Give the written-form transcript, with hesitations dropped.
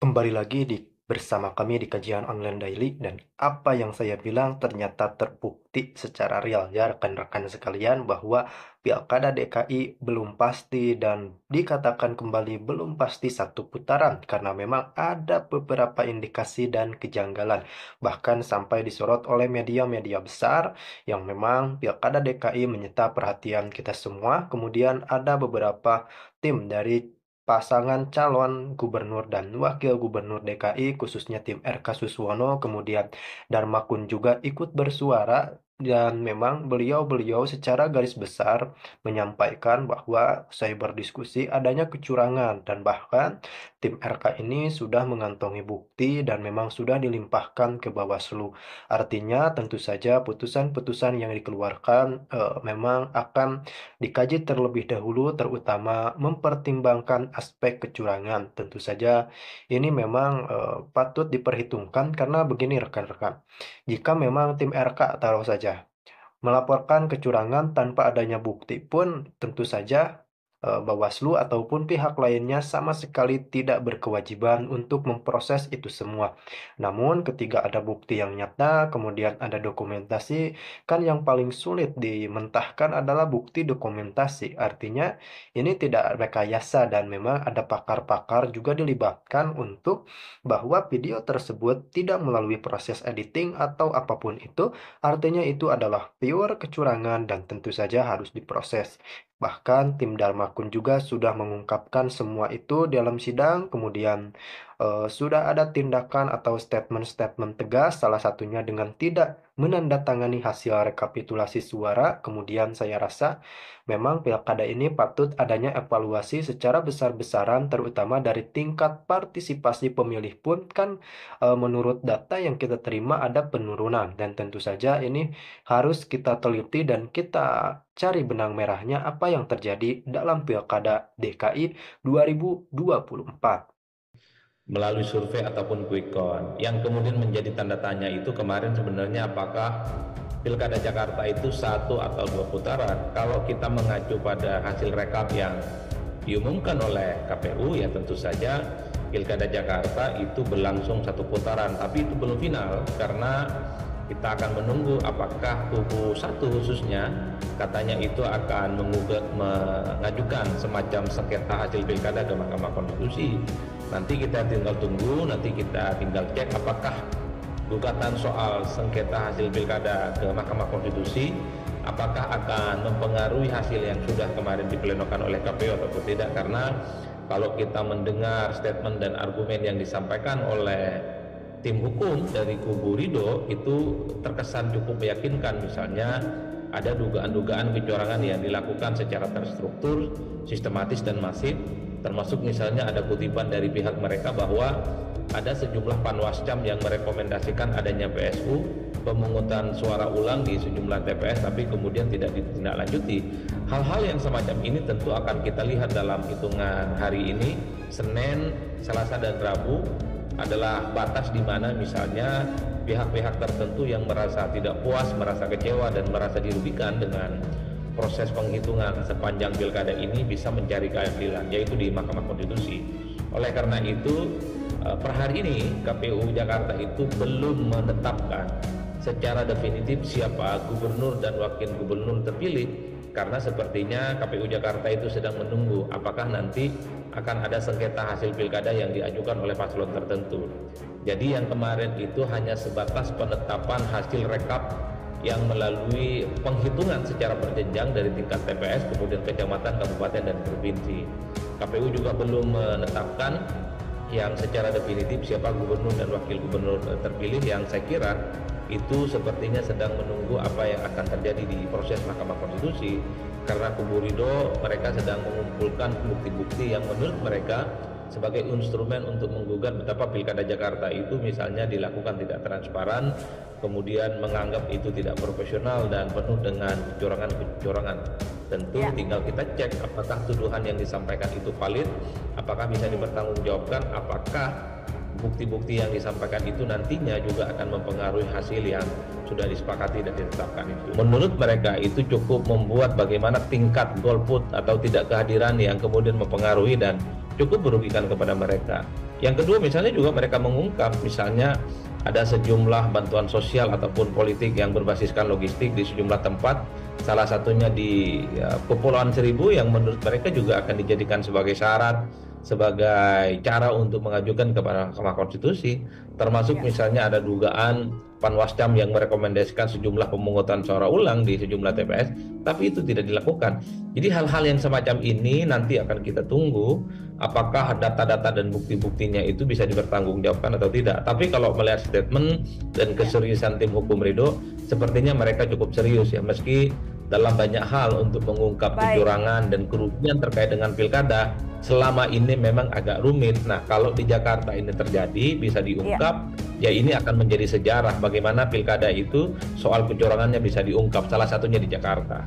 Kembali lagi bersama kami di kajian online daily dan apa yang saya bilang ternyata terbukti secara real ya rekan-rekan sekalian bahwa Pilkada DKI belum pasti dan dikatakan kembali belum pasti satu putaran karena memang ada beberapa indikasi dan kejanggalan bahkan sampai disorot oleh media-media besar yang memang Pilkada DKI menyita perhatian kita semua. Kemudian ada beberapa tim dari pasangan calon gubernur dan wakil gubernur DKI, khususnya tim RK Suswono, kemudian Darmakun juga ikut bersuara dan memang beliau-beliau secara garis besar menyampaikan bahwa usai berdiskusi adanya kecurangan dan bahkan tim RK ini sudah mengantongi bukti dan memang sudah dilimpahkan ke Bawaslu. Artinya tentu saja putusan-putusan yang dikeluarkan memang akan dikaji terlebih dahulu, terutama mempertimbangkan aspek kecurangan. Tentu saja ini memang patut diperhitungkan karena begini rekan-rekan, jika memang tim RK taruh saja melaporkan kecurangan tanpa adanya bukti pun tentu saja Bawaslu ataupun pihak lainnya sama sekali tidak berkewajiban untuk memproses itu semua. Namun ketika ada bukti yang nyata, kemudian ada dokumentasi, kan yang paling sulit dimentahkan adalah bukti dokumentasi. Artinya ini tidak rekayasa dan memang ada pakar-pakar juga dilibatkan untuk bahwa video tersebut tidak melalui proses editing atau apapun itu. Artinya itu adalah pure kecurangan dan tentu saja harus diproses. Bahkan tim Darmakun juga sudah mengungkapkan semua itu dalam sidang, kemudian sudah ada tindakan atau statement-statement tegas, salah satunya dengan tidak menandatangani hasil rekapitulasi suara. Kemudian saya rasa memang pilkada ini patut adanya evaluasi secara besar-besaran, terutama dari tingkat partisipasi pemilih pun kan menurut data yang kita terima ada penurunan dan tentu saja ini harus kita teliti dan kita cari benang merahnya apa yang terjadi dalam Pilkada DKI 2024. Melalui survei ataupun quick count. Yang kemudian menjadi tanda tanya itu kemarin sebenarnya apakah Pilkada Jakarta itu satu atau dua putaran. Kalau kita mengacu pada hasil rekap yang diumumkan oleh KPU, ya tentu saja Pilkada Jakarta itu berlangsung satu putaran, tapi itu belum final karena kita akan menunggu apakah kubu satu khususnya katanya itu akan mengajukan semacam sengketa hasil pilkada ke Mahkamah Konstitusi. Nanti kita tinggal tunggu, nanti kita tinggal cek apakah gugatan soal sengketa hasil pilkada ke Mahkamah Konstitusi apakah akan mempengaruhi hasil yang sudah kemarin diplenokan oleh KPU atau tidak. Karena kalau kita mendengar statement dan argumen yang disampaikan oleh tim hukum dari kubu Ridho itu terkesan cukup meyakinkan. Misalnya ada dugaan-dugaan kecurangan yang dilakukan secara terstruktur, sistematis dan masif, termasuk misalnya ada kutipan dari pihak mereka bahwa ada sejumlah panwascam yang merekomendasikan adanya PSU, pemungutan suara ulang di sejumlah TPS tapi kemudian tidak ditindaklanjuti. Hal-hal yang semacam ini tentu akan kita lihat dalam hitungan hari ini, Senin, Selasa dan Rabu adalah batas di mana misalnya pihak-pihak tertentu yang merasa tidak puas, merasa kecewa dan merasa dirugikan dengan proses penghitungan sepanjang pilkada ini bisa mencari keadilan, yaitu di Mahkamah Konstitusi. Oleh karena itu, per hari ini KPU Jakarta itu belum menetapkan secara definitif siapa gubernur dan wakil gubernur terpilih, karena sepertinya KPU Jakarta itu sedang menunggu apakah nanti akan ada sengketa hasil pilkada yang diajukan oleh paslon tertentu. Jadi yang kemarin itu hanya sebatas penetapan hasil rekap yang melalui penghitungan secara berjenjang dari tingkat TPS, kemudian kecamatan, kabupaten, dan provinsi. KPU juga belum menetapkan yang secara definitif siapa gubernur dan wakil gubernur terpilih, yang saya kira itu sepertinya sedang menunggu apa yang akan terjadi di proses Mahkamah Konstitusi, karena kubu Ridho mereka sedang mengumpulkan bukti-bukti yang menurut mereka sebagai instrumen untuk menggugat betapa Pilkada Jakarta itu misalnya dilakukan tidak transparan, kemudian menganggap itu tidak profesional dan penuh dengan kecurangan-kecurangan. Tentu tinggal kita cek apakah tuduhan yang disampaikan itu valid, apakah bisa dipertanggungjawabkan, apakah bukti-bukti yang disampaikan itu nantinya juga akan mempengaruhi hasil yang sudah disepakati dan ditetapkan itu. Menurut mereka itu cukup membuat bagaimana tingkat golput atau tidak kehadiran yang kemudian mempengaruhi dan cukup merugikan kepada mereka. Yang kedua, misalnya juga mereka mengungkap, misalnya ada sejumlah bantuan sosial ataupun politik yang berbasiskan logistik di sejumlah tempat, salah satunya di Kepulauan Seribu, yang menurut mereka juga akan dijadikan sebagai syarat, sebagai cara untuk mengajukan kepada Mahkamah Konstitusi, termasuk Ya. misalnya ada dugaan Panwascam yang merekomendasikan sejumlah pemungutan suara ulang di sejumlah TPS, tapi itu tidak dilakukan. Jadi hal-hal yang semacam ini nanti akan kita tunggu apakah data-data dan bukti-buktinya itu bisa dipertanggungjawabkan atau tidak. Tapi kalau melihat statement dan keseriusan tim hukum Ridho, sepertinya mereka cukup serius ya, meski dalam banyak hal untuk mengungkap kecurangan dan kerugian terkait dengan pilkada selama ini memang agak rumit. Nah, kalau di Jakarta ini terjadi bisa diungkap, ya ini akan menjadi sejarah bagaimana pilkada itu soal kecurangannya bisa diungkap, salah satunya di Jakarta.